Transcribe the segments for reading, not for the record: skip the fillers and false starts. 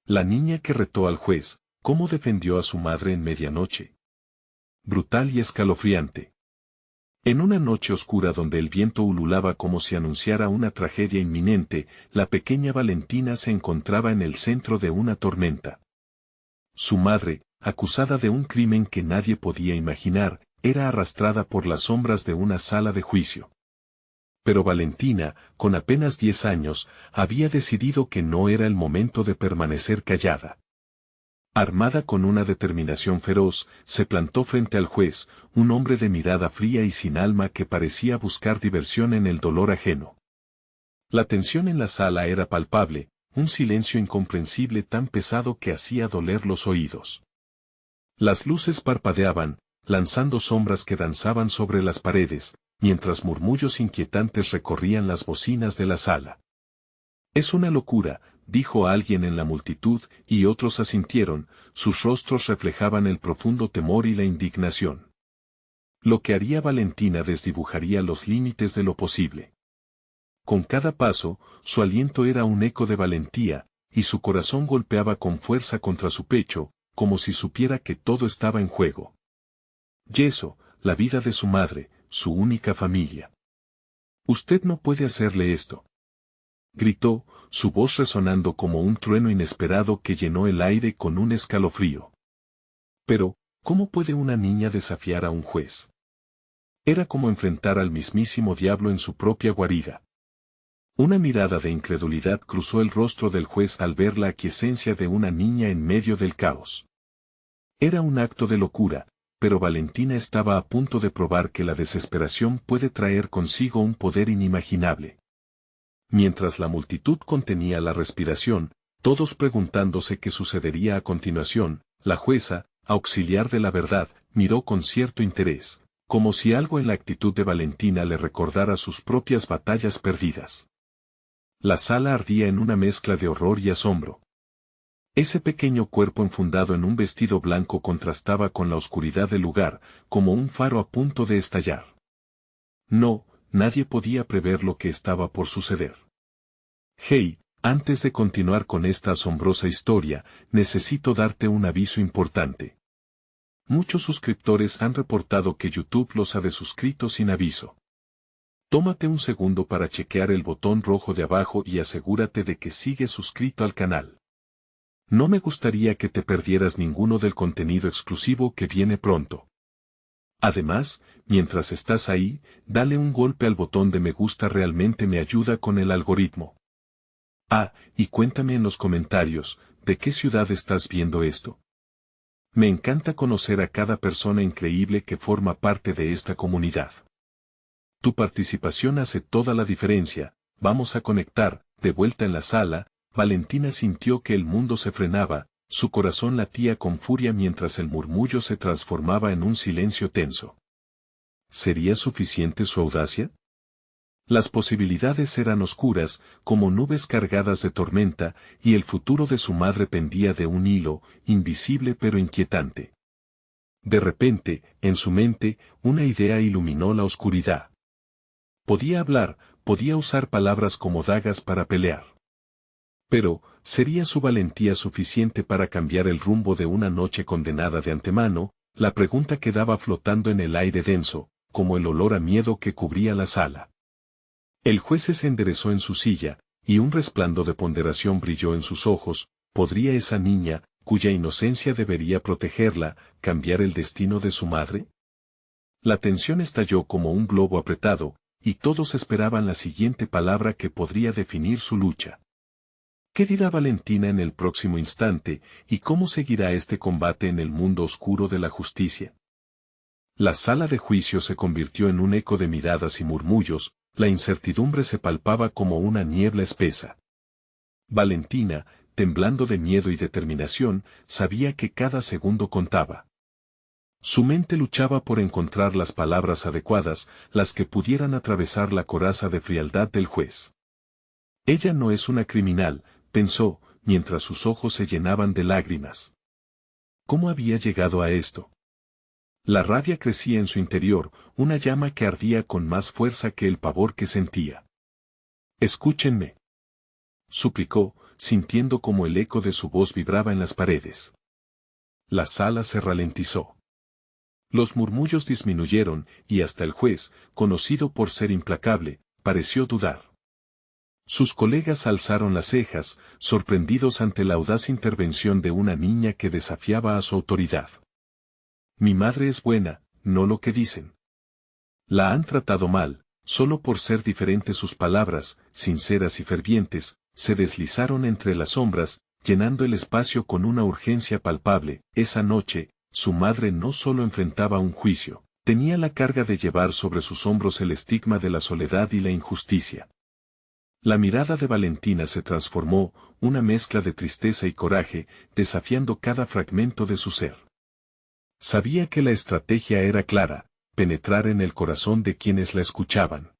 La niña que retó al juez, cómo defendió a su madre en medianoche. Brutal y escalofriante. En una noche oscura donde el viento ululaba como si anunciara una tragedia inminente, la pequeña Valentina se encontraba en el centro de una tormenta. Su madre, acusada de un crimen que nadie podía imaginar, era arrastrada por las sombras de una sala de juicio. Pero Valentina, con apenas 10 años, había decidido que no era el momento de permanecer callada. Armada con una determinación feroz, se plantó frente al juez, un hombre de mirada fría y sin alma que parecía buscar diversión en el dolor ajeno. La tensión en la sala era palpable, un silencio incomprensible tan pesado que hacía doler los oídos. Las luces parpadeaban, lanzando sombras que danzaban sobre las paredes, mientras murmullos inquietantes recorrían las bocinas de la sala. «Es una locura», dijo alguien en la multitud, y otros asintieron, sus rostros reflejaban el profundo temor y la indignación. Lo que haría Valentina desdibujaría los límites de lo posible. Con cada paso, su aliento era un eco de valentía, y su corazón golpeaba con fuerza contra su pecho, como si supiera que todo estaba en juego. Yeso, la vida de su madre, su única familia. «Usted no puede hacerle esto», gritó, su voz resonando como un trueno inesperado que llenó el aire con un escalofrío. Pero, ¿cómo puede una niña desafiar a un juez? Era como enfrentar al mismísimo diablo en su propia guarida. Una mirada de incredulidad cruzó el rostro del juez al ver la aquiescencia de una niña en medio del caos. Era un acto de locura, pero Valentina estaba a punto de probar que la desesperación puede traer consigo un poder inimaginable. Mientras la multitud contenía la respiración, todos preguntándose qué sucedería a continuación, la jueza, auxiliar de la verdad, miró con cierto interés, como si algo en la actitud de Valentina le recordara sus propias batallas perdidas. La sala ardía en una mezcla de horror y asombro. Ese pequeño cuerpo enfundado en un vestido blanco contrastaba con la oscuridad del lugar, como un faro a punto de estallar. No, nadie podía prever lo que estaba por suceder. Hey, antes de continuar con esta asombrosa historia, necesito darte un aviso importante. Muchos suscriptores han reportado que YouTube los ha desuscrito sin aviso. Tómate un segundo para chequear el botón rojo de abajo y asegúrate de que sigues suscrito al canal. No me gustaría que te perdieras ninguno del contenido exclusivo que viene pronto. Además, mientras estás ahí, dale un golpe al botón de me gusta, realmente me ayuda con el algoritmo. Y cuéntame en los comentarios, ¿de qué ciudad estás viendo esto? Me encanta conocer a cada persona increíble que forma parte de esta comunidad. Tu participación hace toda la diferencia. Vamos a conectar. De vuelta en la sala, Valentina sintió que el mundo se frenaba, su corazón latía con furia mientras el murmullo se transformaba en un silencio tenso. ¿Sería suficiente su audacia? Las posibilidades eran oscuras, como nubes cargadas de tormenta, y el futuro de su madre pendía de un hilo, invisible pero inquietante. De repente, en su mente, una idea iluminó la oscuridad. Podía hablar, podía usar palabras como dagas para pelear. Pero, ¿sería su valentía suficiente para cambiar el rumbo de una noche condenada de antemano? La pregunta quedaba flotando en el aire denso, como el olor a miedo que cubría la sala. El juez se enderezó en su silla, y un resplandor de ponderación brilló en sus ojos. ¿Podría esa niña, cuya inocencia debería protegerla, cambiar el destino de su madre? La tensión estalló como un globo apretado, y todos esperaban la siguiente palabra que podría definir su lucha. ¿Qué dirá Valentina en el próximo instante, y cómo seguirá este combate en el mundo oscuro de la justicia? La sala de juicio se convirtió en un eco de miradas y murmullos. La incertidumbre se palpaba como una niebla espesa. Valentina, temblando de miedo y determinación, sabía que cada segundo contaba. Su mente luchaba por encontrar las palabras adecuadas, las que pudieran atravesar la coraza de frialdad del juez. Ella no es una criminal, pensó, mientras sus ojos se llenaban de lágrimas. ¿Cómo había llegado a esto? La rabia crecía en su interior, una llama que ardía con más fuerza que el pavor que sentía. «Escúchenme», suplicó, sintiendo como el eco de su voz vibraba en las paredes. La sala se ralentizó. Los murmullos disminuyeron, y hasta el juez, conocido por ser implacable, pareció dudar. Sus colegas alzaron las cejas, sorprendidos ante la audaz intervención de una niña que desafiaba a su autoridad. Mi madre es buena, no lo que dicen. La han tratado mal, solo por ser diferentes. Sus palabras, sinceras y fervientes, se deslizaron entre las sombras, llenando el espacio con una urgencia palpable. Esa noche, su madre no solo enfrentaba un juicio, tenía la carga de llevar sobre sus hombros el estigma de la soledad y la injusticia. La mirada de Valentina se transformó, una mezcla de tristeza y coraje, desafiando cada fragmento de su ser. Sabía que la estrategia era clara, penetrar en el corazón de quienes la escuchaban.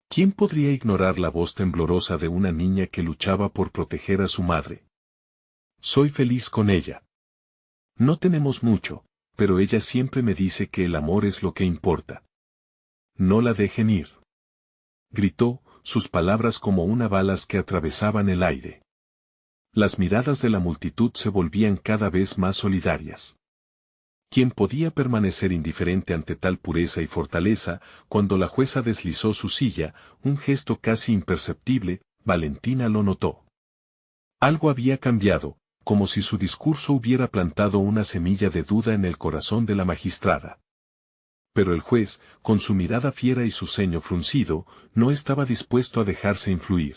¿Quién podría ignorar la voz temblorosa de una niña que luchaba por proteger a su madre? Soy feliz con ella. No tenemos mucho, pero ella siempre me dice que el amor es lo que importa. No la dejen ir. Gritó, sus palabras como una balas que atravesaban el aire. Las miradas de la multitud se volvían cada vez más solidarias. ¿Quién podía permanecer indiferente ante tal pureza y fortaleza? Cuando la jueza deslizó su silla, un gesto casi imperceptible, Valentina lo notó. Algo había cambiado, como si su discurso hubiera plantado una semilla de duda en el corazón de la magistrada. Pero el juez, con su mirada fiera y su ceño fruncido, no estaba dispuesto a dejarse influir.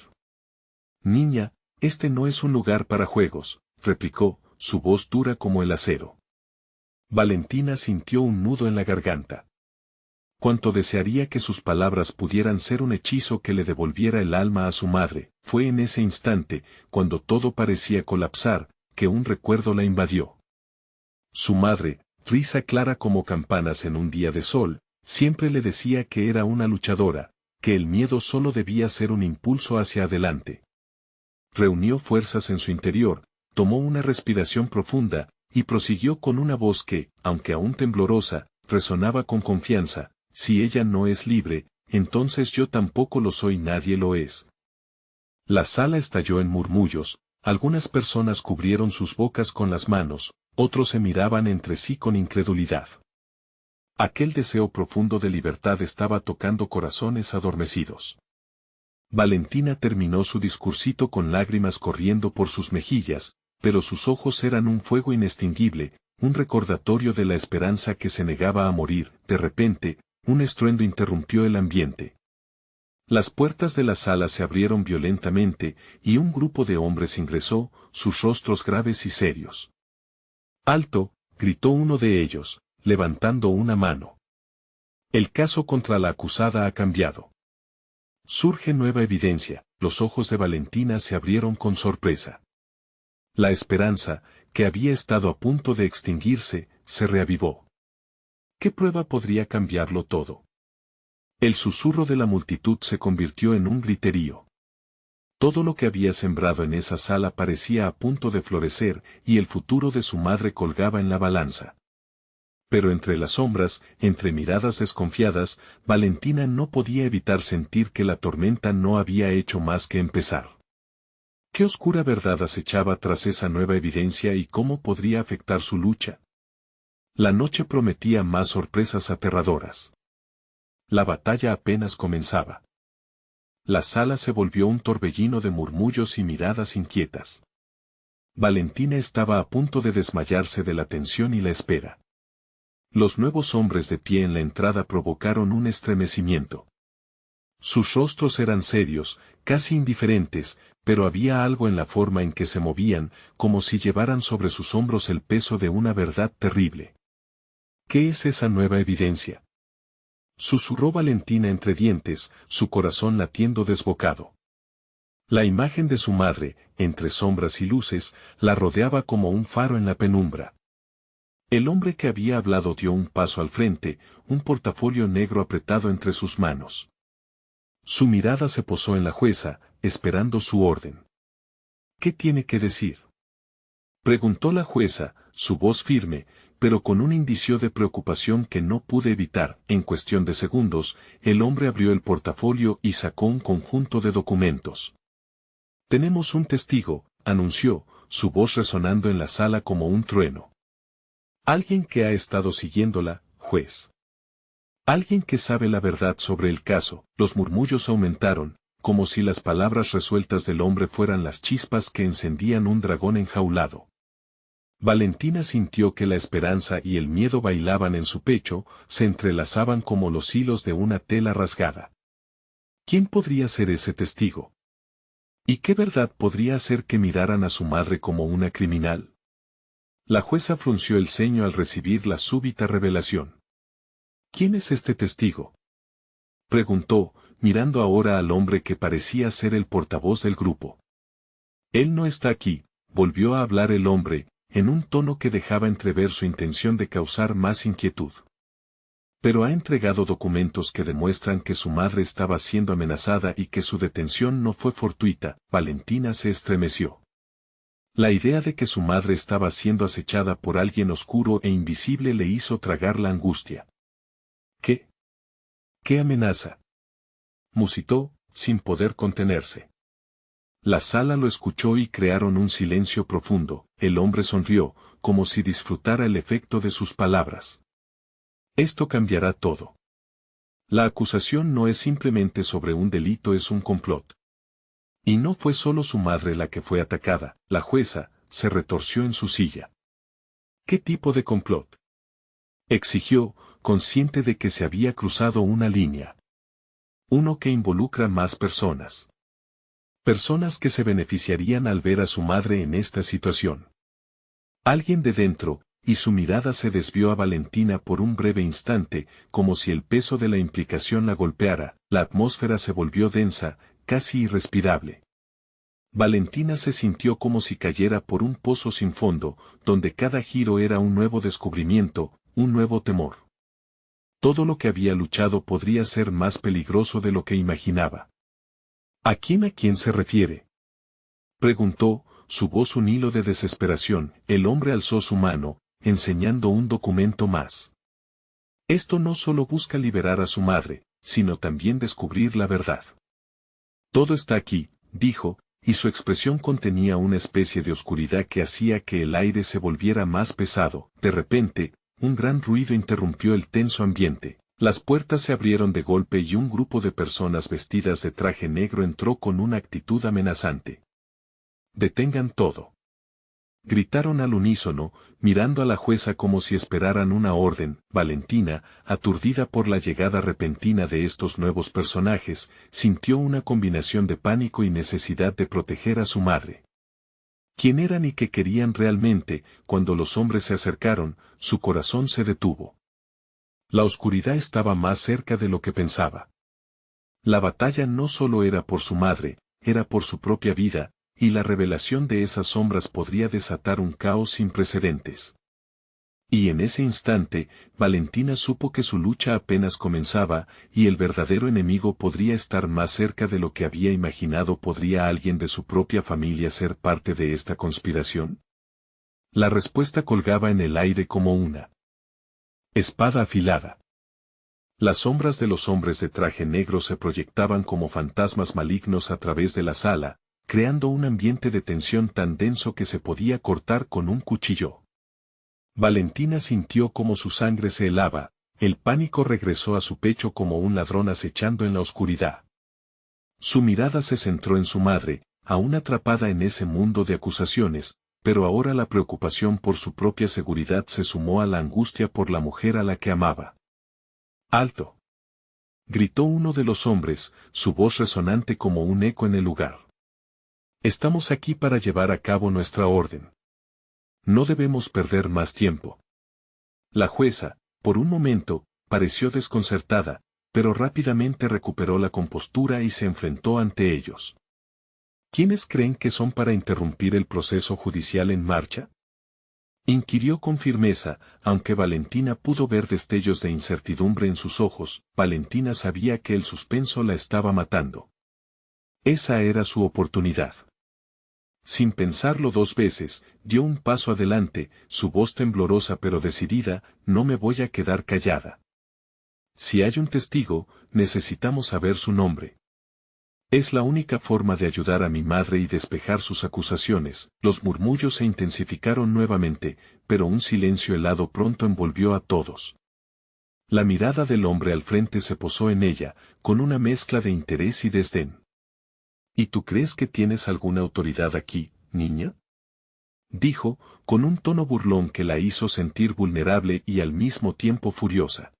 Niña, este no es un lugar para juegos, replicó, su voz dura como el acero. Valentina sintió un nudo en la garganta. Cuánto desearía que sus palabras pudieran ser un hechizo que le devolviera el alma a su madre. Fue en ese instante, cuando todo parecía colapsar, que un recuerdo la invadió. Su madre, risa clara como campanas en un día de sol, siempre le decía que era una luchadora, que el miedo solo debía ser un impulso hacia adelante. Reunió fuerzas en su interior, tomó una respiración profunda, y prosiguió con una voz que, aunque aún temblorosa, resonaba con confianza: si ella no es libre, entonces yo tampoco lo soy, nadie lo es. La sala estalló en murmullos, algunas personas cubrieron sus bocas con las manos, otros se miraban entre sí con incredulidad. Aquel deseo profundo de libertad estaba tocando corazones adormecidos. Valentina terminó su discursito con lágrimas corriendo por sus mejillas, pero sus ojos eran un fuego inextinguible, un recordatorio de la esperanza que se negaba a morir. De repente, un estruendo interrumpió el ambiente. Las puertas de la sala se abrieron violentamente, y un grupo de hombres ingresó, sus rostros graves y serios. ¡Alto!, gritó uno de ellos, levantando una mano. El caso contra la acusada ha cambiado. Surge nueva evidencia. Los ojos de Valentina se abrieron con sorpresa. La esperanza, que había estado a punto de extinguirse, se reavivó. ¿Qué prueba podría cambiarlo todo? El susurro de la multitud se convirtió en un griterío. Todo lo que había sembrado en esa sala parecía a punto de florecer, y el futuro de su madre colgaba en la balanza. Pero entre las sombras, entre miradas desconfiadas, Valentina no podía evitar sentir que la tormenta no había hecho más que empezar. ¿Qué oscura verdad acechaba tras esa nueva evidencia y cómo podría afectar su lucha? La noche prometía más sorpresas aterradoras. La batalla apenas comenzaba. La sala se volvió un torbellino de murmullos y miradas inquietas. Valentina estaba a punto de desmayarse de la tensión y la espera. Los nuevos hombres de pie en la entrada provocaron un estremecimiento. Sus rostros eran serios, casi indiferentes, pero había algo en la forma en que se movían, como si llevaran sobre sus hombros el peso de una verdad terrible. ¿Qué es esa nueva evidencia?, susurró Valentina entre dientes, su corazón latiendo desbocado. La imagen de su madre, entre sombras y luces, la rodeaba como un faro en la penumbra. El hombre que había hablado dio un paso al frente, un portafolio negro apretado entre sus manos. Su mirada se posó en la jueza, esperando su orden. ¿Qué tiene que decir?, preguntó la jueza, su voz firme, pero con un indicio de preocupación que no pude evitar. En cuestión de segundos, el hombre abrió el portafolio y sacó un conjunto de documentos. Tenemos un testigo, anunció, su voz resonando en la sala como un trueno. Alguien que ha estado siguiéndola, juez. Alguien que sabe la verdad sobre el caso. Los murmullos aumentaron, como si las palabras resueltas del hombre fueran las chispas que encendían un dragón enjaulado. Valentina sintió que la esperanza y el miedo bailaban en su pecho, se entrelazaban como los hilos de una tela rasgada. ¿Quién podría ser ese testigo? ¿Y qué verdad podría hacer que miraran a su madre como una criminal? La jueza frunció el ceño al recibir la súbita revelación. ¿Quién es este testigo?, preguntó, mirando ahora al hombre que parecía ser el portavoz del grupo. Él no está aquí, volvió a hablar el hombre, en un tono que dejaba entrever su intención de causar más inquietud. Pero ha entregado documentos que demuestran que su madre estaba siendo amenazada y que su detención no fue fortuita. Valentina se estremeció. La idea de que su madre estaba siendo acechada por alguien oscuro e invisible le hizo tragar la angustia. ¿Qué? ¿Qué amenaza?, musitó, sin poder contenerse. La sala lo escuchó y crearon un silencio profundo. El hombre sonrió, como si disfrutara el efecto de sus palabras. Esto cambiará todo. La acusación no es simplemente sobre un delito, es un complot. Y no fue solo su madre la que fue atacada. La jueza se retorció en su silla. ¿Qué tipo de complot?, exigió, consciente de que se había cruzado una línea. Uno que involucra más personas. Personas que se beneficiarían al ver a su madre en esta situación. Alguien de dentro, y su mirada se desvió a Valentina por un breve instante, como si el peso de la implicación la golpeara. La atmósfera se volvió densa, casi irrespirable. Valentina se sintió como si cayera por un pozo sin fondo, donde cada giro era un nuevo descubrimiento, un nuevo temor. Todo lo que había luchado podría ser más peligroso de lo que imaginaba. ¿A quién se refiere?, preguntó, su voz un hilo de desesperación. El hombre alzó su mano, enseñando un documento más. Esto no solo busca liberar a su madre, sino también descubrir la verdad. Todo está aquí, dijo, y su expresión contenía una especie de oscuridad que hacía que el aire se volviera más pesado. De repente, un gran ruido interrumpió el tenso ambiente. Las puertas se abrieron de golpe y un grupo de personas vestidas de traje negro entró con una actitud amenazante. «Detengan todo», gritaron al unísono, mirando a la jueza como si esperaran una orden. Valentina, aturdida por la llegada repentina de estos nuevos personajes, sintió una combinación de pánico y necesidad de proteger a su madre. ¿Quién eran y qué querían realmente? Cuando los hombres se acercaron, su corazón se detuvo. La oscuridad estaba más cerca de lo que pensaba. La batalla no solo era por su madre, era por su propia vida, y la revelación de esas sombras podría desatar un caos sin precedentes. Y en ese instante, Valentina supo que su lucha apenas comenzaba, y el verdadero enemigo podría estar más cerca de lo que había imaginado. ¿Podría alguien de su propia familia ser parte de esta conspiración? La respuesta colgaba en el aire como una espada afilada. Las sombras de los hombres de traje negro se proyectaban como fantasmas malignos a través de la sala, creando un ambiente de tensión tan denso que se podía cortar con un cuchillo. Valentina sintió como su sangre se helaba, el pánico regresó a su pecho como un ladrón acechando en la oscuridad. Su mirada se centró en su madre, aún atrapada en ese mundo de acusaciones, pero ahora la preocupación por su propia seguridad se sumó a la angustia por la mujer a la que amaba. «¡Alto!», gritó uno de los hombres, su voz resonante como un eco en el lugar. «Estamos aquí para llevar a cabo nuestra orden. No debemos perder más tiempo». La jueza, por un momento, pareció desconcertada, pero rápidamente recuperó la compostura y se enfrentó ante ellos. «¿Quiénes creen que son para interrumpir el proceso judicial en marcha?», inquirió con firmeza, aunque Valentina pudo ver destellos de incertidumbre en sus ojos. Valentina sabía que el suspenso la estaba matando. Esa era su oportunidad. Sin pensarlo dos veces, dio un paso adelante, su voz temblorosa pero decidida: «No me voy a quedar callada. Si hay un testigo, necesitamos saber su nombre». Es la única forma de ayudar a mi madre y despejar sus acusaciones. Los murmullos se intensificaron nuevamente, pero un silencio helado pronto envolvió a todos. La mirada del hombre al frente se posó en ella, con una mezcla de interés y desdén. ¿Y tú crees que tienes alguna autoridad aquí, niña? Dijo, con un tono burlón que la hizo sentir vulnerable y al mismo tiempo furiosa.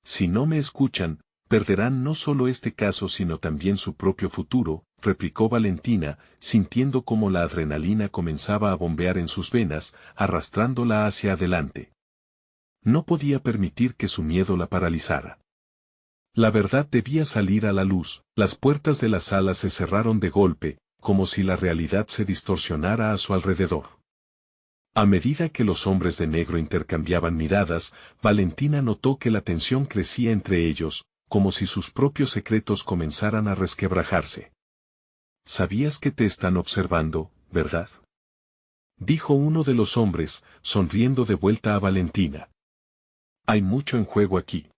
Si no me escuchan, perderán no solo este caso sino también su propio futuro, replicó Valentina, sintiendo cómo la adrenalina comenzaba a bombear en sus venas, arrastrándola hacia adelante. No podía permitir que su miedo la paralizara. La verdad debía salir a la luz, las puertas de la sala se cerraron de golpe, como si la realidad se distorsionara a su alrededor. A medida que los hombres de negro intercambiaban miradas, Valentina notó que la tensión crecía entre ellos, como si sus propios secretos comenzaran a resquebrajarse. «Sabías que te están observando, ¿verdad?», dijo uno de los hombres, sonriendo de vuelta a Valentina. «Hay mucho en juego aquí».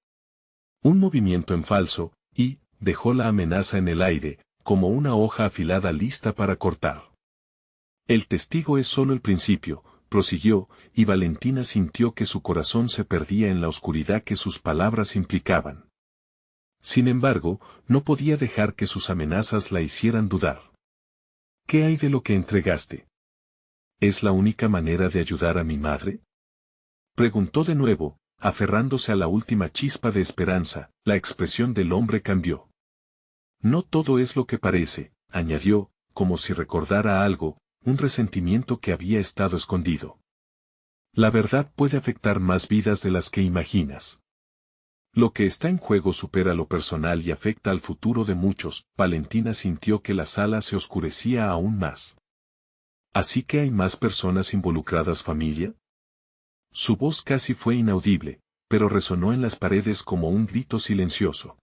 Un movimiento en falso, y dejó la amenaza en el aire, como una hoja afilada lista para cortar. «El testigo es solo el principio», prosiguió, y Valentina sintió que su corazón se perdía en la oscuridad que sus palabras implicaban. Sin embargo, no podía dejar que sus amenazas la hicieran dudar. «¿Qué hay de lo que entregaste? ¿Es la única manera de ayudar a mi madre?», preguntó de nuevo, aferrándose a la última chispa de esperanza. La expresión del hombre cambió. «No todo es lo que parece», añadió, como si recordara algo, un resentimiento que había estado escondido. «La verdad puede afectar más vidas de las que imaginas. Lo que está en juego supera lo personal y afecta al futuro de muchos». Valentina sintió que la sala se oscurecía aún más. «¿Así que hay más personas involucradas, familia?». Su voz casi fue inaudible, pero resonó en las paredes como un grito silencioso.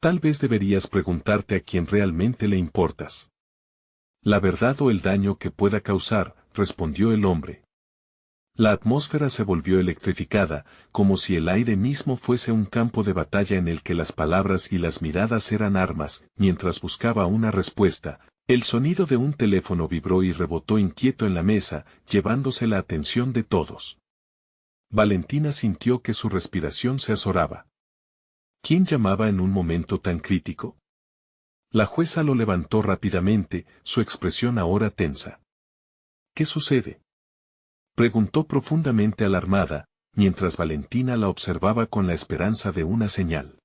«Tal vez deberías preguntarte a quién realmente le importas. La verdad o el daño que pueda causar», respondió el hombre. La atmósfera se volvió electrificada, como si el aire mismo fuese un campo de batalla en el que las palabras y las miradas eran armas. Mientras buscaba una respuesta, el sonido de un teléfono vibró y rebotó inquieto en la mesa, llevándose la atención de todos. Valentina sintió que su respiración se azoraba. ¿Quién llamaba en un momento tan crítico? La jueza lo levantó rápidamente, su expresión ahora tensa. «¿Qué sucede?», preguntó profundamente alarmada, mientras Valentina la observaba con la esperanza de una señal.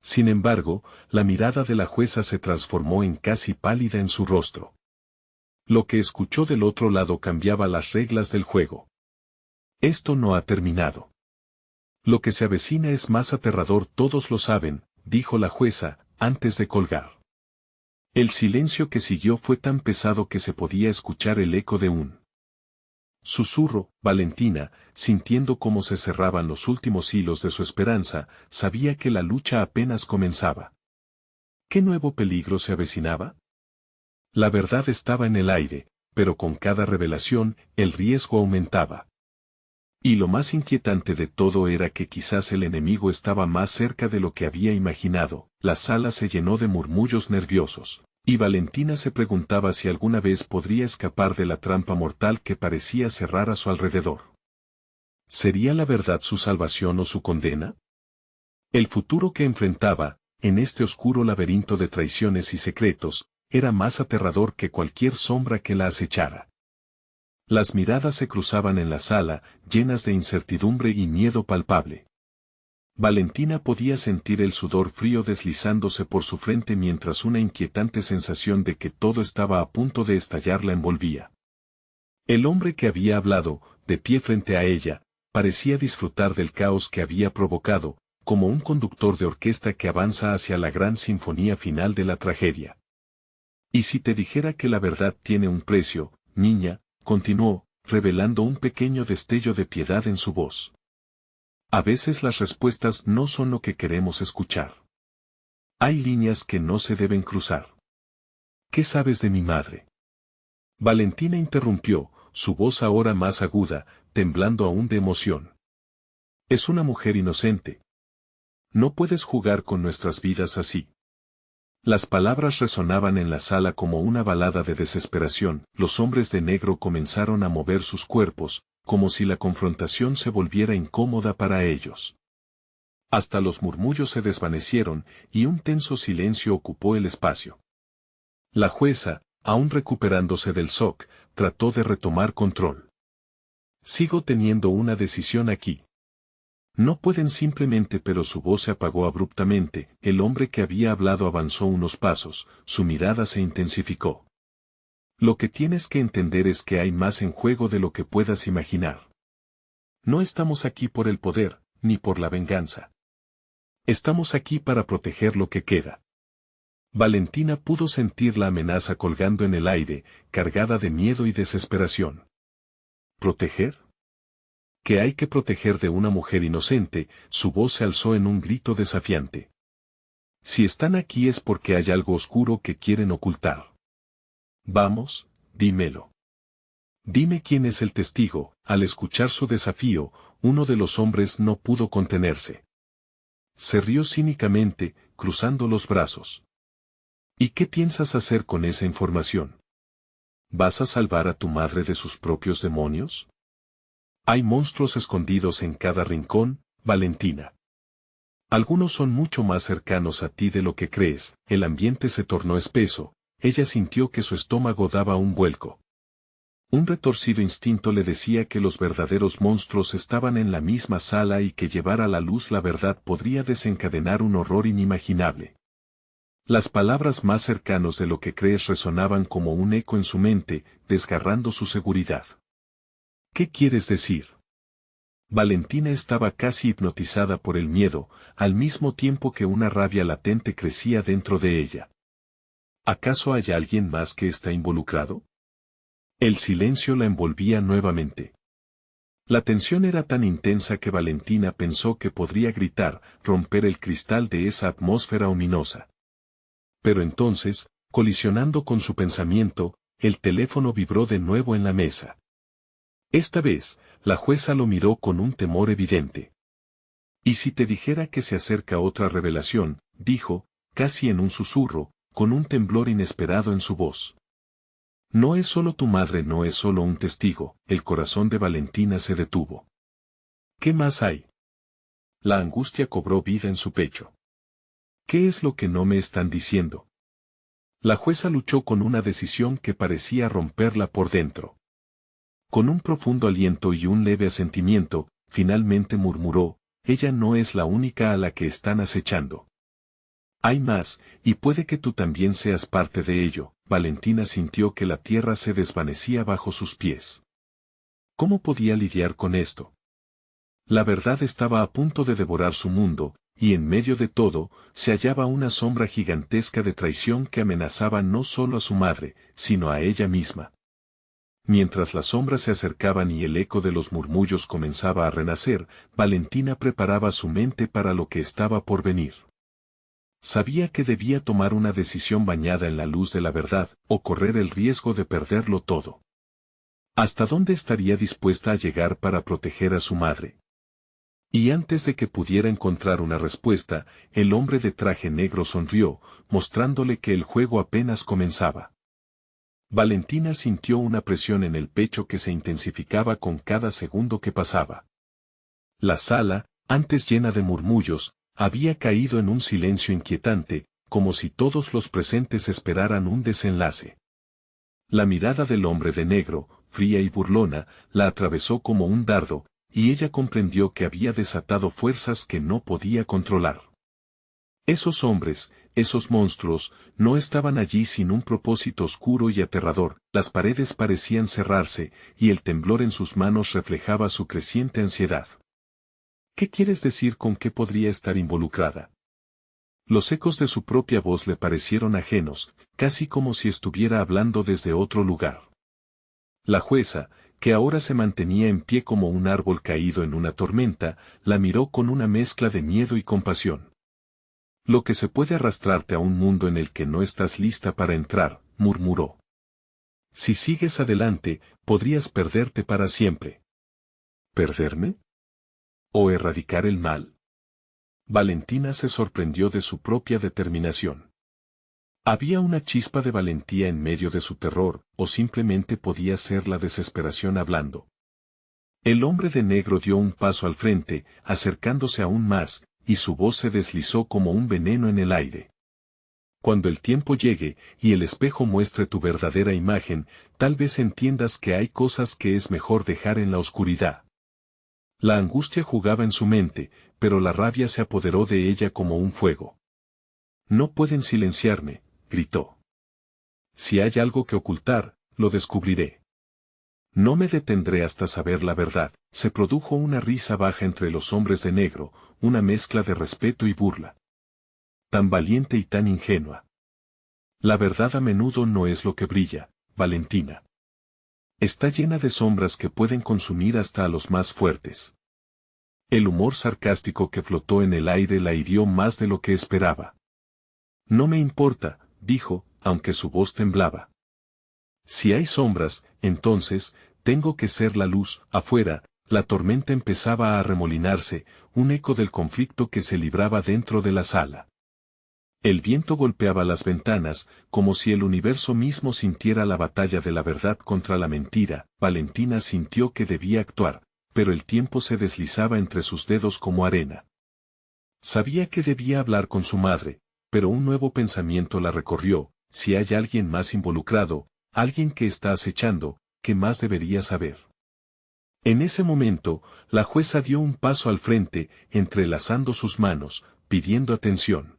Sin embargo, la mirada de la jueza se transformó en casi pálida en su rostro. Lo que escuchó del otro lado cambiaba las reglas del juego. «Esto no ha terminado. Lo que se avecina es más aterrador, todos lo saben», dijo la jueza, antes de colgar. El silencio que siguió fue tan pesado que se podía escuchar el eco de un susurro. Valentina, sintiendo cómo se cerraban los últimos hilos de su esperanza, sabía que la lucha apenas comenzaba. ¿Qué nuevo peligro se avecinaba? La verdad estaba en el aire, pero con cada revelación, el riesgo aumentaba. Y lo más inquietante de todo era que quizás el enemigo estaba más cerca de lo que había imaginado. La sala se llenó de murmullos nerviosos, y Valentina se preguntaba si alguna vez podría escapar de la trampa mortal que parecía cerrar a su alrededor. ¿Sería la verdad su salvación o su condena? El futuro que enfrentaba, en este oscuro laberinto de traiciones y secretos, era más aterrador que cualquier sombra que la acechara. Las miradas se cruzaban en la sala, llenas de incertidumbre y miedo palpable. Valentina podía sentir el sudor frío deslizándose por su frente mientras una inquietante sensación de que todo estaba a punto de estallar la envolvía. El hombre que había hablado, de pie frente a ella, parecía disfrutar del caos que había provocado, como un conductor de orquesta que avanza hacia la gran sinfonía final de la tragedia. «¿Y si te dijera que la verdad tiene un precio, niña?», continuó, revelando un pequeño destello de piedad en su voz. «A veces las respuestas no son lo que queremos escuchar. Hay líneas que no se deben cruzar». «¿Qué sabes de mi madre?». Valentina interrumpió, su voz ahora más aguda, temblando aún de emoción. «Es una mujer inocente. No puedes jugar con nuestras vidas así». Las palabras resonaban en la sala como una balada de desesperación. Los hombres de negro comenzaron a mover sus cuerpos, como si la confrontación se volviera incómoda para ellos. Hasta los murmullos se desvanecieron, y un tenso silencio ocupó el espacio. La jueza, aún recuperándose del shock, trató de retomar control. Sigo teniendo una decisión aquí. No pueden simplemente, pero su voz se apagó abruptamente. El hombre que había hablado avanzó unos pasos, su mirada se intensificó. Lo que tienes que entender es que hay más en juego de lo que puedas imaginar. No estamos aquí por el poder, ni por la venganza. Estamos aquí para proteger lo que queda. Valentina pudo sentir la amenaza colgando en el aire, cargada de miedo y desesperación. ¿Proteger? Que hay que proteger de una mujer inocente, su voz se alzó en un grito desafiante. Si están aquí es porque hay algo oscuro que quieren ocultar. Vamos, dímelo. Dime quién es el testigo. Al escuchar su desafío, uno de los hombres no pudo contenerse. Se rió cínicamente, cruzando los brazos. ¿Y qué piensas hacer con esa información? ¿Vas a salvar a tu madre de sus propios demonios? Hay monstruos escondidos en cada rincón, Valentina. Algunos son mucho más cercanos a ti de lo que crees. El ambiente se tornó espeso, ella sintió que su estómago daba un vuelco. Un retorcido instinto le decía que los verdaderos monstruos estaban en la misma sala y que llevar a la luz la verdad podría desencadenar un horror inimaginable. Las palabras más cercanos de lo que crees resonaban como un eco en su mente, desgarrando su seguridad. ¿Qué quieres decir? Valentina estaba casi hipnotizada por el miedo, al mismo tiempo que una rabia latente crecía dentro de ella. ¿Acaso hay alguien más que está involucrado? El silencio la envolvía nuevamente. La tensión era tan intensa que Valentina pensó que podría gritar, romper el cristal de esa atmósfera ominosa. Pero entonces, colisionando con su pensamiento, el teléfono vibró de nuevo en la mesa. Esta vez, la jueza lo miró con un temor evidente. «¿Y si te dijera que se acerca otra revelación?», dijo, casi en un susurro, con un temblor inesperado en su voz. «No es solo tu madre, no es solo un testigo». El corazón de Valentina se detuvo. «¿Qué más hay?». La angustia cobró vida en su pecho. «¿Qué es lo que no me están diciendo?». La jueza luchó con una decisión que parecía romperla por dentro. Con un profundo aliento y un leve asentimiento, finalmente murmuró, «Ella no es la única a la que están acechando. Hay más, y puede que tú también seas parte de ello». Valentina sintió que la tierra se desvanecía bajo sus pies. ¿Cómo podía lidiar con esto? La verdad estaba a punto de devorar su mundo, y en medio de todo, se hallaba una sombra gigantesca de traición que amenazaba no solo a su madre, sino a ella misma. Mientras las sombras se acercaban y el eco de los murmullos comenzaba a renacer, Valentina preparaba su mente para lo que estaba por venir. Sabía que debía tomar una decisión bañada en la luz de la verdad, o correr el riesgo de perderlo todo. ¿Hasta dónde estaría dispuesta a llegar para proteger a su madre? Y antes de que pudiera encontrar una respuesta, el hombre de traje negro sonrió, mostrándole que el juego apenas comenzaba. Valentina sintió una presión en el pecho que se intensificaba con cada segundo que pasaba. La sala, antes llena de murmullos, había caído en un silencio inquietante, como si todos los presentes esperaran un desenlace. La mirada del hombre de negro, fría y burlona, la atravesó como un dardo, y ella comprendió que había desatado fuerzas que no podía controlar. Esos hombres, esos monstruos, no estaban allí sin un propósito oscuro y aterrador. Las paredes parecían cerrarse, y el temblor en sus manos reflejaba su creciente ansiedad. ¿Qué quieres decir con qué podría estar involucrada? Los ecos de su propia voz le parecieron ajenos, casi como si estuviera hablando desde otro lugar. La jueza, que ahora se mantenía en pie como un árbol caído en una tormenta, la miró con una mezcla de miedo y compasión. «Lo que se puede arrastrarte a un mundo en el que no estás lista para entrar», murmuró. «Si sigues adelante, podrías perderte para siempre». ¿Perderme? ¿O erradicar el mal? Valentina se sorprendió de su propia determinación. Había una chispa de valentía en medio de su terror, o simplemente podía ser la desesperación hablando. El hombre de negro dio un paso al frente, acercándose aún más, y su voz se deslizó como un veneno en el aire. Cuando el tiempo llegue, y el espejo muestre tu verdadera imagen, tal vez entiendas que hay cosas que es mejor dejar en la oscuridad. La angustia jugaba en su mente, pero la rabia se apoderó de ella como un fuego. No pueden silenciarme, gritó. Si hay algo que ocultar, lo descubriré. No me detendré hasta saber la verdad. Se produjo una risa baja entre los hombres de negro, una mezcla de respeto y burla. Tan valiente y tan ingenua. La verdad a menudo no es lo que brilla, Valentina. Está llena de sombras que pueden consumir hasta a los más fuertes. El humor sarcástico que flotó en el aire la hirió más de lo que esperaba. No me importa, dijo, aunque su voz temblaba. Si hay sombras, entonces, tengo que ser la luz. Afuera, la tormenta empezaba a arremolinarse, un eco del conflicto que se libraba dentro de la sala. El viento golpeaba las ventanas, como si el universo mismo sintiera la batalla de la verdad contra la mentira. Valentina sintió que debía actuar, pero el tiempo se deslizaba entre sus dedos como arena. Sabía que debía hablar con su madre, pero un nuevo pensamiento la recorrió: si hay alguien más involucrado, alguien que está acechando, ¿qué más debería saber? En ese momento, la jueza dio un paso al frente, entrelazando sus manos, pidiendo atención.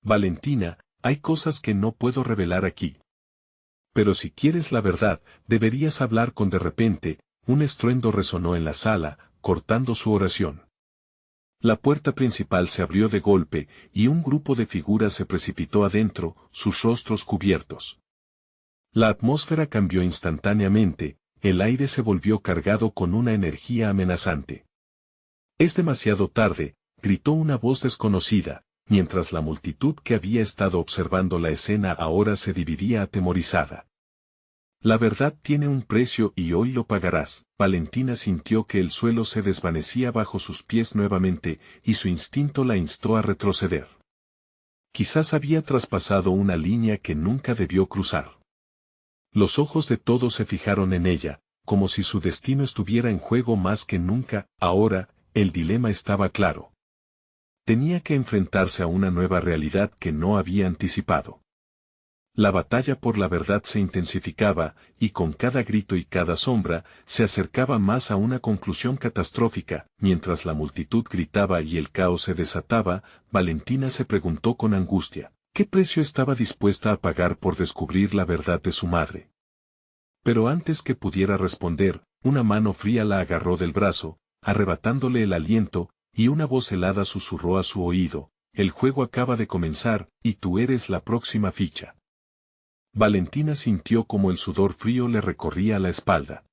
Valentina, hay cosas que no puedo revelar aquí. Pero si quieres la verdad, deberías hablar con. De repente, un estruendo resonó en la sala, cortando su oración. La puerta principal se abrió de golpe, y un grupo de figuras se precipitó adentro, sus rostros cubiertos. La atmósfera cambió instantáneamente, el aire se volvió cargado con una energía amenazante. «Es demasiado tarde», gritó una voz desconocida, mientras la multitud que había estado observando la escena ahora se dividía atemorizada. «La verdad tiene un precio y hoy lo pagarás». Valentina sintió que el suelo se desvanecía bajo sus pies nuevamente, y su instinto la instó a retroceder. Quizás había traspasado una línea que nunca debió cruzar. Los ojos de todos se fijaron en ella, como si su destino estuviera en juego más que nunca. Ahora, el dilema estaba claro. Tenía que enfrentarse a una nueva realidad que no había anticipado. La batalla por la verdad se intensificaba, y con cada grito y cada sombra, se acercaba más a una conclusión catastrófica. Mientras la multitud gritaba y el caos se desataba, Valentina se preguntó con angustia: ¿qué precio estaba dispuesta a pagar por descubrir la verdad de su madre? Pero antes que pudiera responder, una mano fría la agarró del brazo, arrebatándole el aliento, y una voz helada susurró a su oído: el juego acaba de comenzar, y tú eres la próxima ficha. Valentina sintió como el sudor frío le recorría la espalda.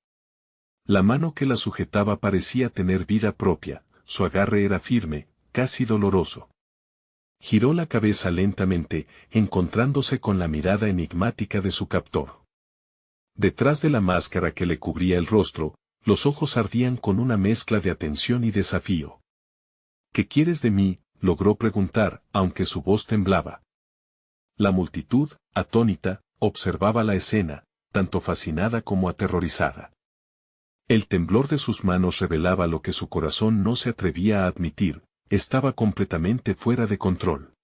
La mano que la sujetaba parecía tener vida propia, su agarre era firme, casi doloroso. Giró la cabeza lentamente, encontrándose con la mirada enigmática de su captor. Detrás de la máscara que le cubría el rostro, los ojos ardían con una mezcla de atención y desafío. «¿Qué quieres de mí?», logró preguntar, aunque su voz temblaba. La multitud, atónita, observaba la escena, tanto fascinada como aterrorizada. El temblor de sus manos revelaba lo que su corazón no se atrevía a admitir: estaba completamente fuera de control.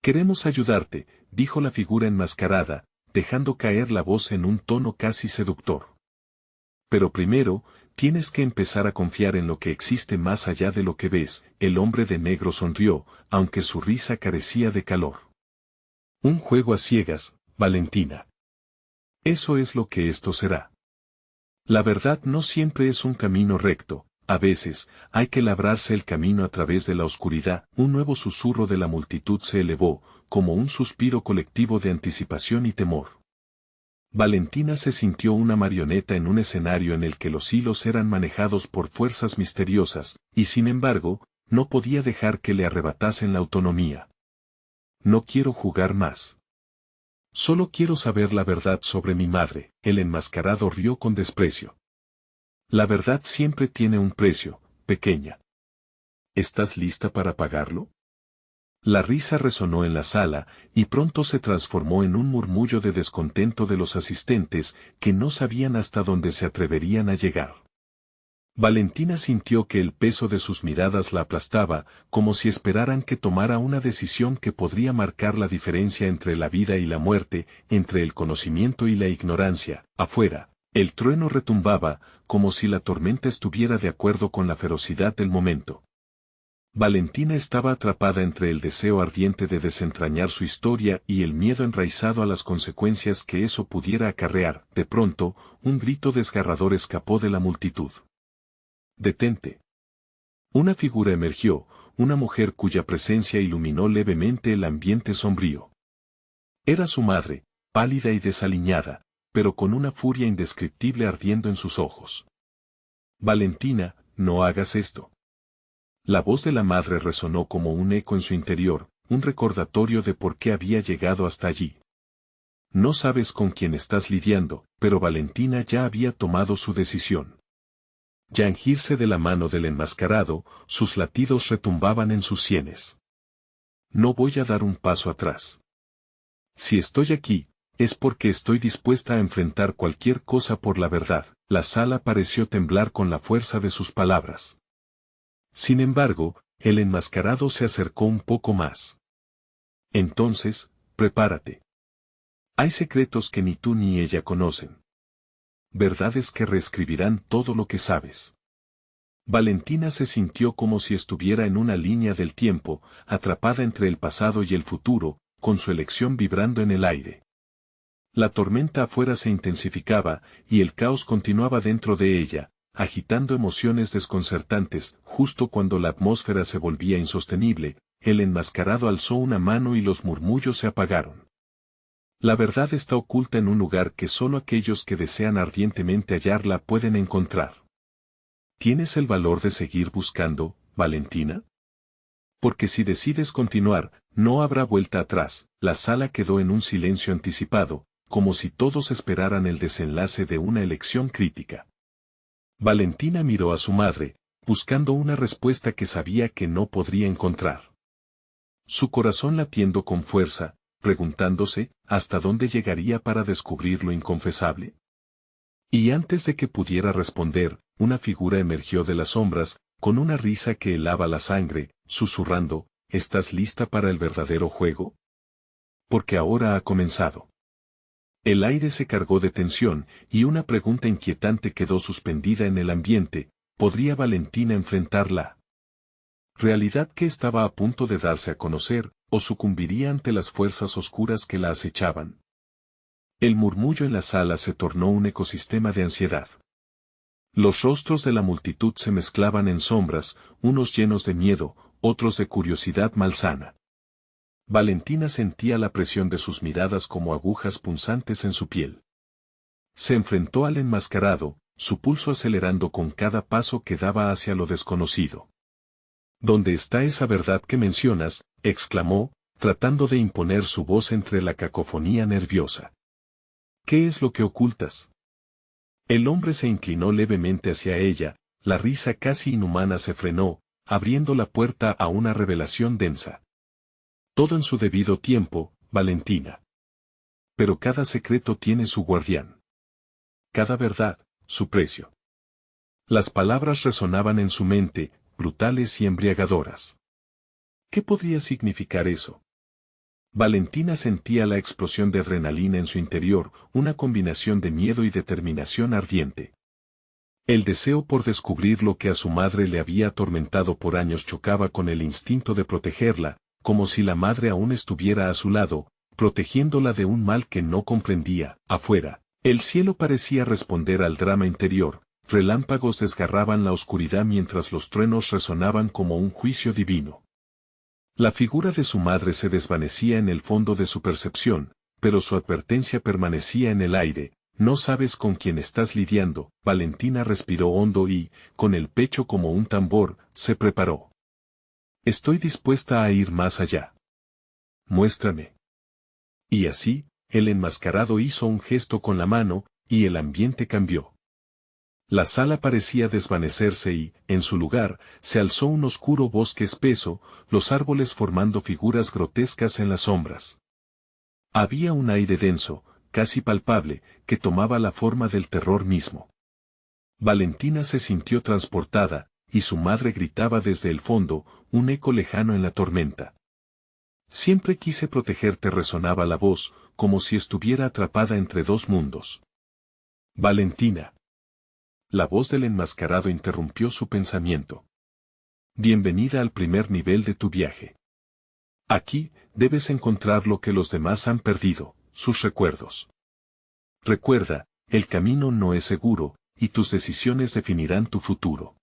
«Queremos ayudarte», dijo la figura enmascarada, dejando caer la voz en un tono casi seductor. «Pero primero, tienes que empezar a confiar en lo que existe más allá de lo que ves». El hombre de negro sonrió, aunque su risa carecía de calor. «Un juego a ciegas, Valentina. Eso es lo que esto será. La verdad no siempre es un camino recto, a veces, hay que labrarse el camino a través de la oscuridad». Un nuevo susurro de la multitud se elevó, como un suspiro colectivo de anticipación y temor. Valentina se sintió una marioneta en un escenario en el que los hilos eran manejados por fuerzas misteriosas, y sin embargo, no podía dejar que le arrebatasen la autonomía. «No quiero jugar más. Solo quiero saber la verdad sobre mi madre». El enmascarado rió con desprecio. «La verdad siempre tiene un precio, pequeña. ¿Estás lista para pagarlo?». La risa resonó en la sala, y pronto se transformó en un murmullo de descontento de los asistentes, que no sabían hasta dónde se atreverían a llegar. Valentina sintió que el peso de sus miradas la aplastaba, como si esperaran que tomara una decisión que podría marcar la diferencia entre la vida y la muerte, entre el conocimiento y la ignorancia. Afuera, el trueno retumbaba, como si la tormenta estuviera de acuerdo con la ferocidad del momento. Valentina estaba atrapada entre el deseo ardiente de desentrañar su historia y el miedo enraizado a las consecuencias que eso pudiera acarrear. De pronto, un grito desgarrador escapó de la multitud. «¡Detente!». Una figura emergió, una mujer cuya presencia iluminó levemente el ambiente sombrío. Era su madre, pálida y desaliñada, pero con una furia indescriptible ardiendo en sus ojos. «Valentina, no hagas esto». La voz de la madre resonó como un eco en su interior, un recordatorio de por qué había llegado hasta allí. No sabes con quién estás lidiando, pero Valentina ya había tomado su decisión. Yangirse de la mano del enmascarado, sus latidos retumbaban en sus sienes. No voy a dar un paso atrás. Si estoy aquí, es porque estoy dispuesta a enfrentar cualquier cosa por la verdad. La sala pareció temblar con la fuerza de sus palabras. Sin embargo, el enmascarado se acercó un poco más. Entonces, prepárate. Hay secretos que ni tú ni ella conocen. Verdades que reescribirán todo lo que sabes. Valentina se sintió como si estuviera en una línea del tiempo, atrapada entre el pasado y el futuro, con su elección vibrando en el aire. La tormenta afuera se intensificaba, y el caos continuaba dentro de ella, agitando emociones desconcertantes. Justo cuando la atmósfera se volvía insostenible, el enmascarado alzó una mano y los murmullos se apagaron. La verdad está oculta en un lugar que solo aquellos que desean ardientemente hallarla pueden encontrar. ¿Tienes el valor de seguir buscando, Valentina? Porque si decides continuar, no habrá vuelta atrás. La sala quedó en un silencio anticipado, como si todos esperaran el desenlace de una elección crítica. Valentina miró a su madre, buscando una respuesta que sabía que no podría encontrar. Su corazón latiendo con fuerza, preguntándose, ¿hasta dónde llegaría para descubrir lo inconfesable? Y antes de que pudiera responder, una figura emergió de las sombras, con una risa que helaba la sangre, susurrando, ¿estás lista para el verdadero juego? Porque ahora ha comenzado. El aire se cargó de tensión, y una pregunta inquietante quedó suspendida en el ambiente: ¿podría Valentina enfrentar la realidad que estaba a punto de darse a conocer, o sucumbiría ante las fuerzas oscuras que la acechaban? El murmullo en la sala se tornó un ecosistema de ansiedad. Los rostros de la multitud se mezclaban en sombras, unos llenos de miedo, otros de curiosidad malsana. Valentina sentía la presión de sus miradas como agujas punzantes en su piel. Se enfrentó al enmascarado, su pulso acelerando con cada paso que daba hacia lo desconocido. ¿Dónde está esa verdad que mencionas?, exclamó, tratando de imponer su voz entre la cacofonía nerviosa. ¿Qué es lo que ocultas? El hombre se inclinó levemente hacia ella, la risa casi inhumana se frenó, abriendo la puerta a una revelación densa. Todo en su debido tiempo, Valentina. Pero cada secreto tiene su guardián. Cada verdad, su precio. Las palabras resonaban en su mente, brutales y embriagadoras. ¿Qué podría significar eso? Valentina sentía la explosión de adrenalina en su interior, una combinación de miedo y determinación ardiente. El deseo por descubrir lo que a su madre le había atormentado por años chocaba con el instinto de protegerla, como si la madre aún estuviera a su lado, protegiéndola de un mal que no comprendía. Afuera, el cielo parecía responder al drama interior, relámpagos desgarraban la oscuridad mientras los truenos resonaban como un juicio divino. La figura de su madre se desvanecía en el fondo de su percepción, pero su advertencia permanecía en el aire: no sabes con quién estás lidiando. Valentina respiró hondo y, con el pecho como un tambor, se preparó. Estoy dispuesta a ir más allá. Muéstrame. Y así, el enmascarado hizo un gesto con la mano, y el ambiente cambió. La sala parecía desvanecerse y, en su lugar, se alzó un oscuro bosque espeso, los árboles formando figuras grotescas en las sombras. Había un aire denso, casi palpable, que tomaba la forma del terror mismo. Valentina se sintió transportada, y su madre gritaba desde el fondo, un eco lejano en la tormenta. Siempre quise protegerte, resonaba la voz, como si estuviera atrapada entre dos mundos. Valentina. La voz del enmascarado interrumpió su pensamiento. Bienvenida al primer nivel de tu viaje. Aquí, debes encontrar lo que los demás han perdido, sus recuerdos. Recuerda, el camino no es seguro, y tus decisiones definirán tu futuro.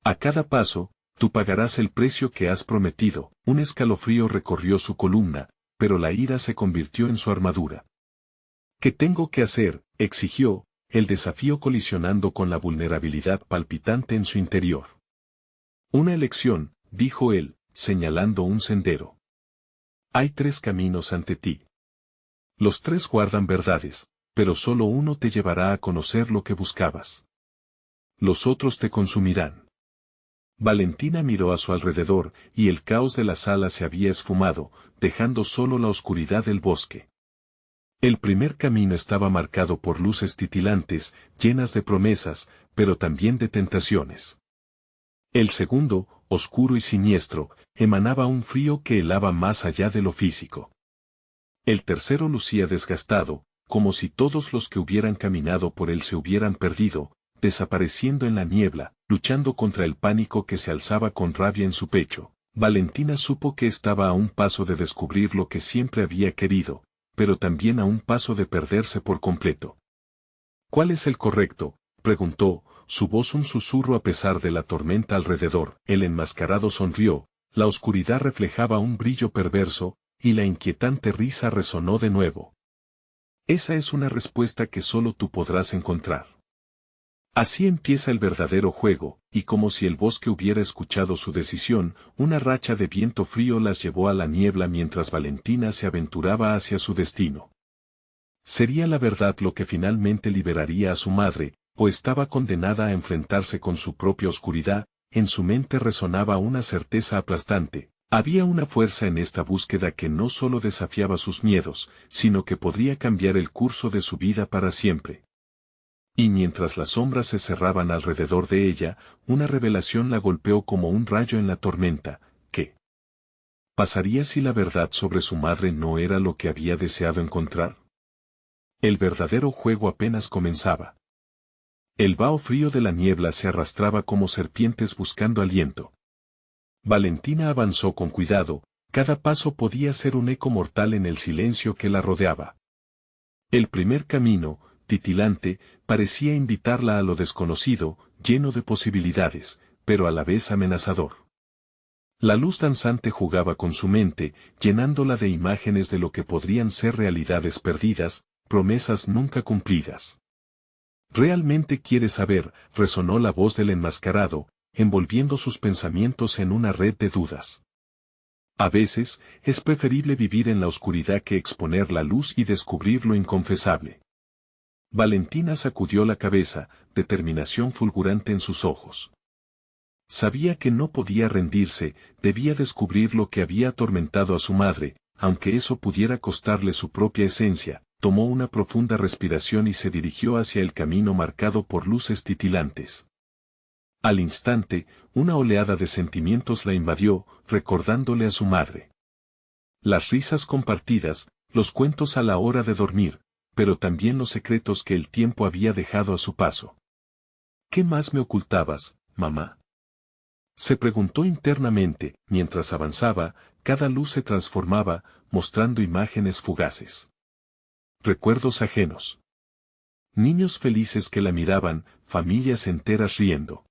A cada paso, tú pagarás el precio que has prometido. Un escalofrío recorrió su columna, pero la ira se convirtió en su armadura. ¿Qué tengo que hacer?, exigió, el desafío colisionando con la vulnerabilidad palpitante en su interior. Una elección, dijo él, señalando un sendero. Hay 3 caminos ante ti. Los 3 guardan verdades, pero solo uno te llevará a conocer lo que buscabas. Los otros te consumirán. Valentina miró a su alrededor, y el caos de la sala se había esfumado, dejando solo la oscuridad del bosque. El primer camino estaba marcado por luces titilantes, llenas de promesas, pero también de tentaciones. El segundo, oscuro y siniestro, emanaba un frío que helaba más allá de lo físico. El tercero lucía desgastado, como si todos los que hubieran caminado por él se hubieran perdido, desapareciendo en la niebla, luchando contra el pánico que se alzaba con rabia en su pecho. Valentina supo que estaba a un paso de descubrir lo que siempre había querido, pero también a un paso de perderse por completo. ¿Cuál es el correcto?, preguntó, su voz un susurro a pesar de la tormenta alrededor. El enmascarado sonrió, la oscuridad reflejaba un brillo perverso, y la inquietante risa resonó de nuevo. Esa es una respuesta que solo tú podrás encontrar. Así empieza el verdadero juego, y como si el bosque hubiera escuchado su decisión, una racha de viento frío las llevó a la niebla mientras Valentina se aventuraba hacia su destino. ¿Sería la verdad lo que finalmente liberaría a su madre, o estaba condenada a enfrentarse con su propia oscuridad? En su mente resonaba una certeza aplastante. Había una fuerza en esta búsqueda que no solo desafiaba sus miedos, sino que podría cambiar el curso de su vida para siempre. Y mientras las sombras se cerraban alrededor de ella, una revelación la golpeó como un rayo en la tormenta. ¿Qué pasaría si la verdad sobre su madre no era lo que había deseado encontrar? El verdadero juego apenas comenzaba. El vaho frío de la niebla se arrastraba como serpientes buscando aliento. Valentina avanzó con cuidado, cada paso podía ser un eco mortal en el silencio que la rodeaba. El primer camino, titilante, parecía invitarla a lo desconocido, lleno de posibilidades, pero a la vez amenazador. La luz danzante jugaba con su mente, llenándola de imágenes de lo que podrían ser realidades perdidas, promesas nunca cumplidas. ¿Realmente quieres saber?, resonó la voz del enmascarado, envolviendo sus pensamientos en una red de dudas. A veces, es preferible vivir en la oscuridad que exponer la luz y descubrir lo inconfesable. Valentina sacudió la cabeza, determinación fulgurante en sus ojos. Sabía que no podía rendirse, debía descubrir lo que había atormentado a su madre, aunque eso pudiera costarle su propia esencia. Tomó una profunda respiración y se dirigió hacia el camino marcado por luces titilantes. Al instante, una oleada de sentimientos la invadió, recordándole a su madre. Las risas compartidas, los cuentos a la hora de dormir, pero también los secretos que el tiempo había dejado a su paso. ¿Qué más me ocultabas, mamá?, se preguntó internamente. Mientras avanzaba, cada luz se transformaba, mostrando imágenes fugaces. Recuerdos ajenos. Niños felices que la miraban, familias enteras riendo.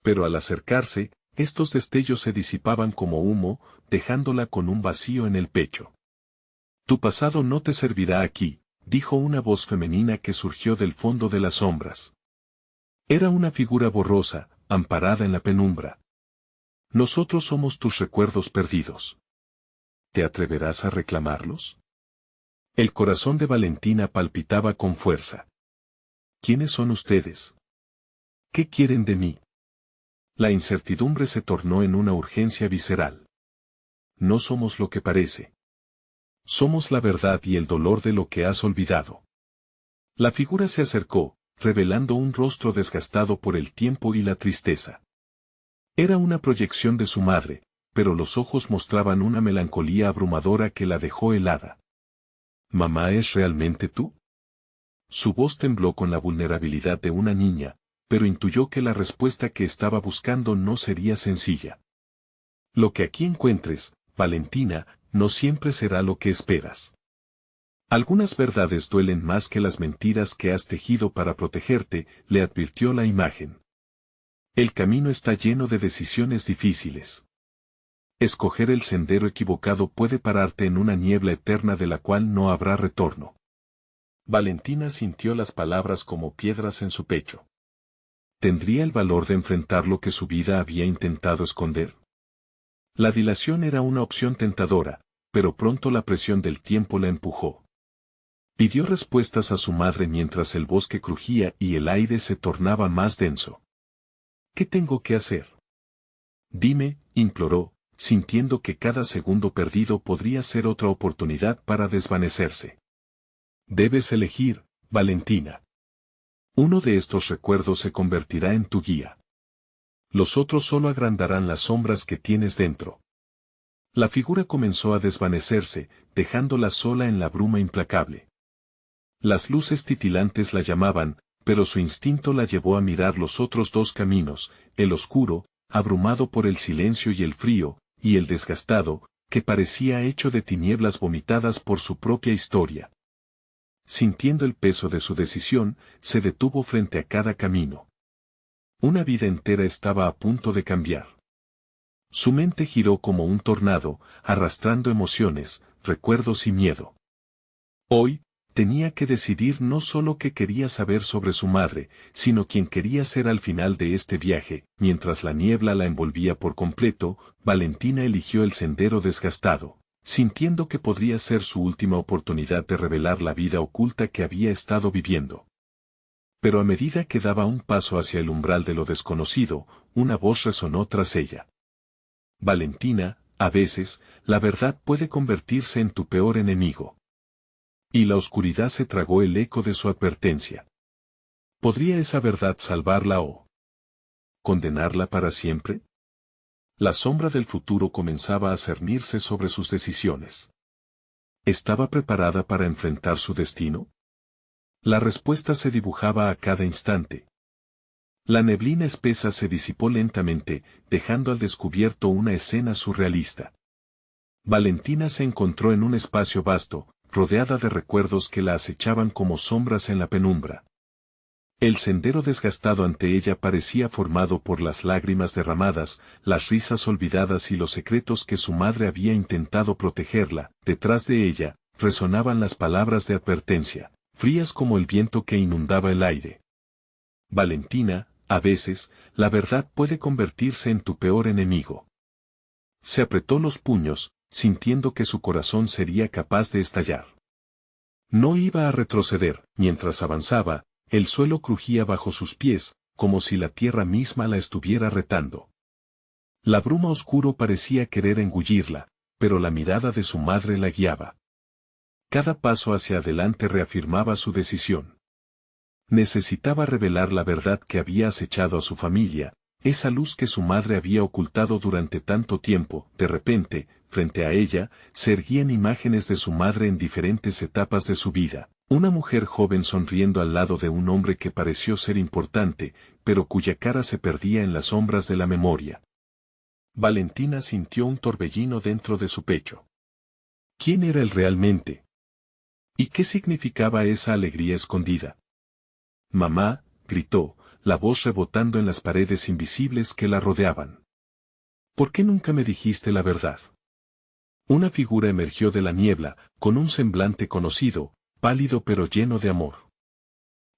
Pero al acercarse, estos destellos se disipaban como humo, dejándola con un vacío en el pecho. Tu pasado no te servirá aquí, dijo una voz femenina que surgió del fondo de las sombras. Era una figura borrosa, amparada en la penumbra. Nosotros somos tus recuerdos perdidos. ¿Te atreverás a reclamarlos? El corazón de Valentina palpitaba con fuerza. ¿Quiénes son ustedes? ¿Qué quieren de mí? La incertidumbre se tornó en una urgencia visceral. No somos lo que parece. Somos la verdad y el dolor de lo que has olvidado. La figura se acercó, revelando un rostro desgastado por el tiempo y la tristeza. Era una proyección de su madre, pero los ojos mostraban una melancolía abrumadora que la dejó helada. ¿Mamá es realmente tú? Su voz tembló con la vulnerabilidad de una niña, pero intuyó que la respuesta que estaba buscando no sería sencilla. Lo que aquí encuentres, Valentina, no siempre será lo que esperas. Algunas verdades duelen más que las mentiras que has tejido para protegerte, le advirtió la imagen. El camino está lleno de decisiones difíciles. Escoger el sendero equivocado puede pararte en una niebla eterna de la cual no habrá retorno. Valentina sintió las palabras como piedras en su pecho. ¿Tendría el valor de enfrentar lo que su vida había intentado esconder? La dilación era una opción tentadora, pero pronto la presión del tiempo la empujó. Pidió respuestas a su madre mientras el bosque crujía y el aire se tornaba más denso. ¿Qué tengo que hacer? Dime, imploró, sintiendo que cada segundo perdido podría ser otra oportunidad para desvanecerse. Debes elegir, Valentina. Uno de estos recuerdos se convertirá en tu guía. Los otros solo agrandarán las sombras que tienes dentro. La figura comenzó a desvanecerse, dejándola sola en la bruma implacable. Las luces titilantes la llamaban, pero su instinto la llevó a mirar los otros dos caminos, el oscuro, abrumado por el silencio y el frío, y el desgastado, que parecía hecho de tinieblas vomitadas por su propia historia. Sintiendo el peso de su decisión, se detuvo frente a cada camino. Una vida entera estaba a punto de cambiar. Su mente giró como un tornado, arrastrando emociones, recuerdos y miedo. Hoy, tenía que decidir no solo qué quería saber sobre su madre, sino quién quería ser al final de este viaje. Mientras la niebla la envolvía por completo, Valentina eligió el sendero desgastado, sintiendo que podría ser su última oportunidad de revelar la vida oculta que había estado viviendo. Pero a medida que daba un paso hacia el umbral de lo desconocido, una voz resonó tras ella. Valentina, a veces, la verdad puede convertirse en tu peor enemigo. Y la oscuridad se tragó el eco de su advertencia. ¿Podría esa verdad salvarla o condenarla para siempre? La sombra del futuro comenzaba a cernirse sobre sus decisiones. ¿Estaba preparada para enfrentar su destino? La respuesta se dibujaba a cada instante. La neblina espesa se disipó lentamente, dejando al descubierto una escena surrealista. Valentina se encontró en un espacio vasto, rodeada de recuerdos que la acechaban como sombras en la penumbra. El sendero desgastado ante ella parecía formado por las lágrimas derramadas, las risas olvidadas y los secretos que su madre había intentado protegerla. Detrás de ella, resonaban las palabras de advertencia, frías como el viento que inundaba el aire. Valentina, a veces, la verdad puede convertirse en tu peor enemigo. Se apretó los puños, sintiendo que su corazón sería capaz de estallar. No iba a retroceder. Mientras avanzaba, el suelo crujía bajo sus pies, como si la tierra misma la estuviera retando. La bruma oscuro parecía querer engullirla, pero la mirada de su madre la guiaba. Cada paso hacia adelante reafirmaba su decisión. Necesitaba revelar la verdad que había acechado a su familia, esa luz que su madre había ocultado durante tanto tiempo. De repente, frente a ella, se erguían imágenes de su madre en diferentes etapas de su vida. Una mujer joven sonriendo al lado de un hombre que pareció ser importante, pero cuya cara se perdía en las sombras de la memoria. Valentina sintió un torbellino dentro de su pecho. ¿Quién era él realmente? ¿Y qué significaba esa alegría escondida? Mamá, gritó, la voz rebotando en las paredes invisibles que la rodeaban. ¿Por qué nunca me dijiste la verdad? Una figura emergió de la niebla, con un semblante conocido, pálido pero lleno de amor.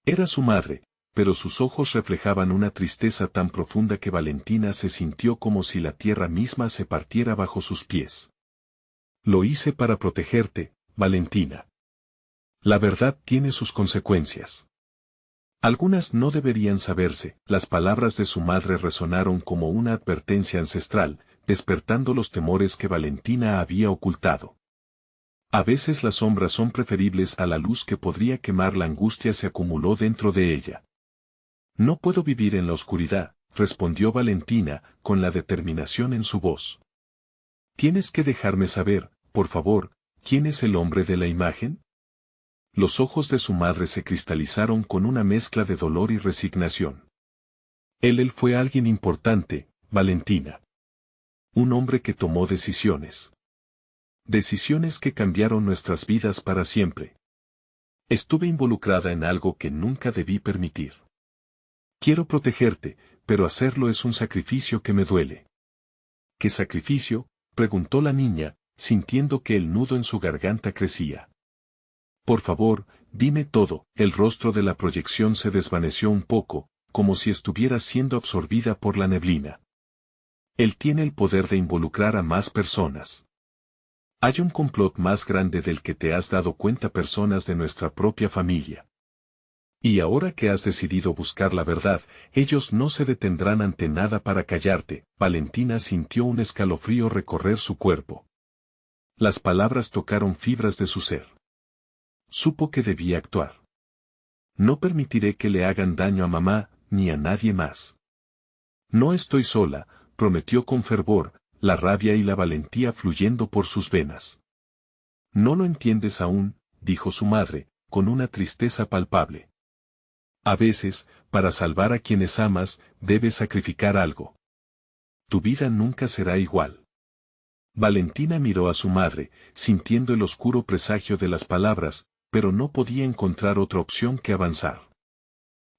Era su madre, pero sus ojos reflejaban una tristeza tan profunda que Valentina se sintió como si la tierra misma se partiera bajo sus pies. Lo hice para protegerte, Valentina. La verdad tiene sus consecuencias. Algunas no deberían saberse. Las palabras de su madre resonaron como una advertencia ancestral, despertando los temores que Valentina había ocultado. A veces las sombras son preferibles a la luz que podría quemar. La angustia se acumuló dentro de ella. No puedo vivir en la oscuridad, respondió Valentina, con la determinación en su voz. Tienes que dejarme saber, por favor, ¿quién es el hombre de la imagen? Los ojos de su madre se cristalizaron con una mezcla de dolor y resignación. Él fue alguien importante, Valentina. Un hombre que tomó decisiones. Decisiones que cambiaron nuestras vidas para siempre. Estuve involucrada en algo que nunca debí permitir. Quiero protegerte, pero hacerlo es un sacrificio que me duele. ¿Qué sacrificio?, preguntó la niña, sintiendo que el nudo en su garganta crecía. Por favor, dime todo. El rostro de la proyección se desvaneció un poco, como si estuviera siendo absorbida por la neblina. Él tiene el poder de involucrar a más personas. Hay un complot más grande del que te has dado cuenta, personas de nuestra propia familia. Y ahora que has decidido buscar la verdad, ellos no se detendrán ante nada para callarte. Valentina sintió un escalofrío recorrer su cuerpo. Las palabras tocaron fibras de su ser. Supo que debía actuar. No permitiré que le hagan daño a mamá, ni a nadie más. No estoy sola, prometió con fervor, la rabia y la valentía fluyendo por sus venas. No lo entiendes aún, dijo su madre, con una tristeza palpable. A veces, para salvar a quienes amas, debes sacrificar algo. Tu vida nunca será igual. Valentina miró a su madre, sintiendo el oscuro presagio de las palabras, pero no podía encontrar otra opción que avanzar.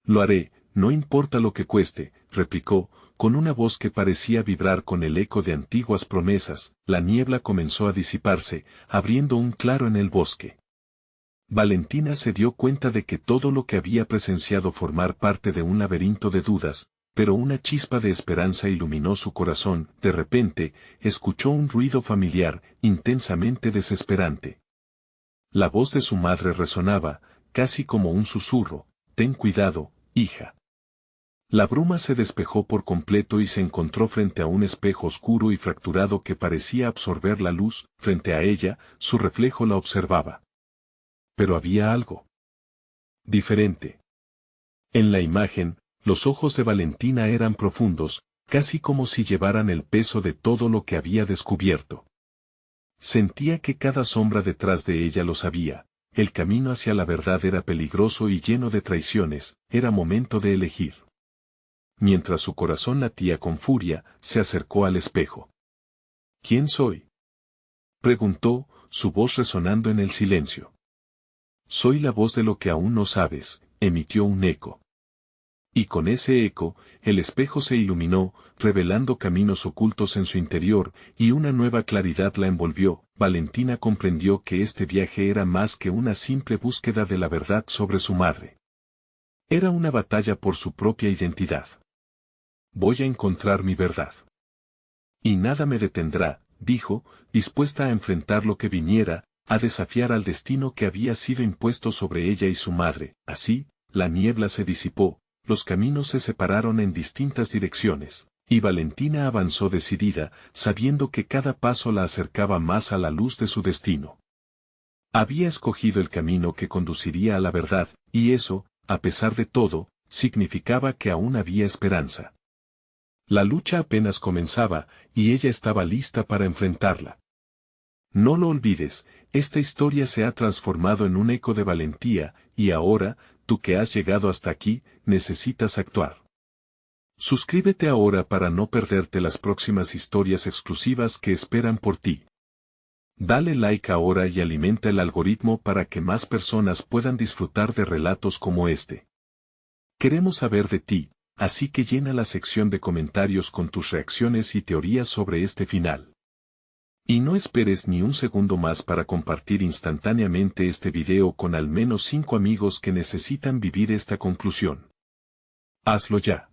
Lo haré, no importa lo que cueste, replicó, con una voz que parecía vibrar con el eco de antiguas promesas. La niebla comenzó a disiparse, abriendo un claro en el bosque. Valentina se dio cuenta de que todo lo que había presenciado formar parte de un laberinto de dudas, pero una chispa de esperanza iluminó su corazón. De repente, escuchó un ruido familiar, intensamente desesperante. La voz de su madre resonaba, casi como un susurro: «Ten cuidado, hija». La bruma se despejó por completo y se encontró frente a un espejo oscuro y fracturado que parecía absorber la luz. Frente a ella, su reflejo la observaba. Pero había algo diferente. En la imagen, los ojos de Valentina eran profundos, casi como si llevaran el peso de todo lo que había descubierto. Sentía que cada sombra detrás de ella lo sabía. El camino hacia la verdad era peligroso y lleno de traiciones. Era momento de elegir. Mientras su corazón latía con furia, se acercó al espejo. ¿Quién soy?, preguntó, su voz resonando en el silencio. Soy la voz de lo que aún no sabes, emitió un eco. Y con ese eco, el espejo se iluminó, revelando caminos ocultos en su interior, y una nueva claridad la envolvió. Valentina comprendió que este viaje era más que una simple búsqueda de la verdad sobre su madre. Era una batalla por su propia identidad. Voy a encontrar mi verdad. Y nada me detendrá, dijo, dispuesta a enfrentar lo que viniera, a desafiar al destino que había sido impuesto sobre ella y su madre. Así, la niebla se disipó, los caminos se separaron en distintas direcciones, y Valentina avanzó decidida, sabiendo que cada paso la acercaba más a la luz de su destino. Había escogido el camino que conduciría a la verdad, y eso, a pesar de todo, significaba que aún había esperanza. La lucha apenas comenzaba, y ella estaba lista para enfrentarla. No lo olvides, esta historia se ha transformado en un eco de valentía, y ahora, tú que has llegado hasta aquí, necesitas actuar. Suscríbete ahora para no perderte las próximas historias exclusivas que esperan por ti. Dale like ahora y alimenta el algoritmo para que más personas puedan disfrutar de relatos como este. Queremos saber de ti, así que llena la sección de comentarios con tus reacciones y teorías sobre este final. Y no esperes ni un segundo más para compartir instantáneamente este video con al menos 5 amigos que necesitan vivir esta conclusión. Hazlo ya.